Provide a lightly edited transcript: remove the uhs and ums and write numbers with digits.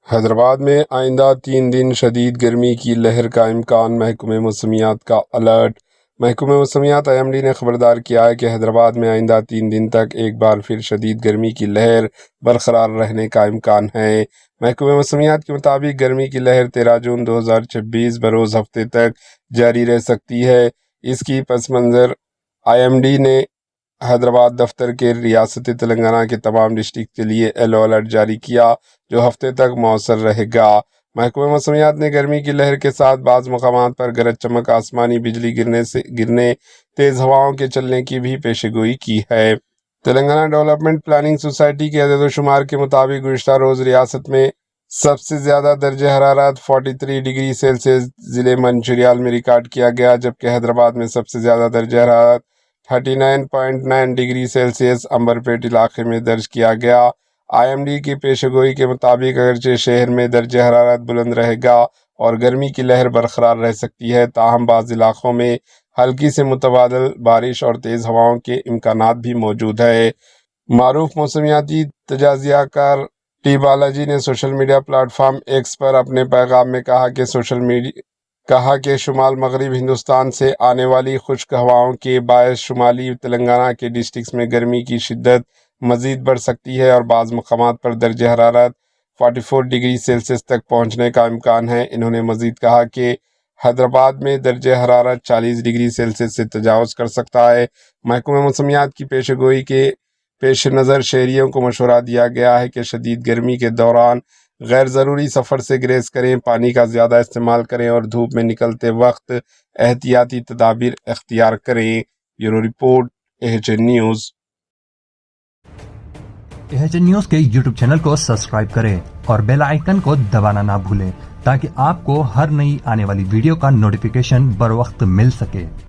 حیدرآباد میں آئندہ 3 دن شدید گرمی کی لہر کا امکان، محکمہ موسمیات کا الرٹ۔ محکمہ موسمیات IMD نے خبردار کیا ہے کہ حیدرآباد میں آئندہ 3 دن تک ایک بار پھر شدید گرمی کی لہر برقرار رہنے کا امکان ہے۔ محکمہ موسمیات کے مطابق گرمی کی لہر 13 جون 2026 بروز ہفتے تک جاری رہ سکتی ہے۔ اس کی پس منظر IMD نے حیدرآباد دفتر کے ریاست تلنگانہ کے تمام ڈسٹرکٹ کے لیے یلو الرٹ جاری کیا، جو ہفتے تک مؤثر رہے گا۔ محکمہ موسمیات نے گرمی کی لہر کے ساتھ بعض مقامات پر گرج چمک، آسمانی بجلی گرنے، تیز ہواؤں کے چلنے کی بھی پیشگوئی کی ہے۔ تلنگانہ ڈیولپمنٹ پلاننگ سوسائٹی کے عدد و شمار کے مطابق گزشتہ روز ریاست میں سب سے زیادہ درجہ حرارت 43 ڈگری سیلسیس ضلع منچریال میں ریکارڈ کیا گیا، جبکہ حیدرآباد میں سب سے زیادہ درجہ حرارت 39.9 ڈگری سیلسیس امبرپیٹ علاقے میں درج کیا گیا۔ IMD کی پیشگوئی کے مطابق اگرچہ شہر میں درجہ حرارت بلند رہے گا اور گرمی کی لہر برقرار رہ سکتی ہے، تاہم بعض علاقوں میں ہلکی سے متبادل بارش اور تیز ہواؤں کے امکانات بھی موجود ہیں۔ معروف موسمیاتی تجزیہ کار ٹی بالاجی نے social media platform X پر اپنے پیغام میں کہا کہ شمال مغرب ہندوستان سے آنے والی خشک ہواؤں کے باعث شمالی تلنگانہ کے ڈسٹرکٹس میں گرمی کی شدت مزید بڑھ سکتی ہے اور بعض مقامات پر درجہ حرارت 44 ڈگری سیلسیس تک پہنچنے کا امکان ہے۔ انہوں نے مزید کہا کہ حیدرآباد میں درجہ حرارت 40 ڈگری سیلسیس سے تجاوز کر سکتا ہے۔ محکمہ موسمیات کی پیشگوئی کے پیش نظر شہریوں کو مشورہ دیا گیا ہے کہ شدید گرمی کے دوران غیر ضروری سفر سے گریز کریں، پانی کا زیادہ استعمال کریں اور دھوپ میں نکلتے وقت احتیاطی تدابیر اختیار کریں۔ Bureau report, AHN news. AHN news کے YouTube چینل کو سبسکرائب کریں اور بیل آئیکن کو دبانا نہ بھولیں تاکہ آپ کو ہر نئی آنے والی ویڈیو کا نوٹیفیکیشن بر وقت مل سکے۔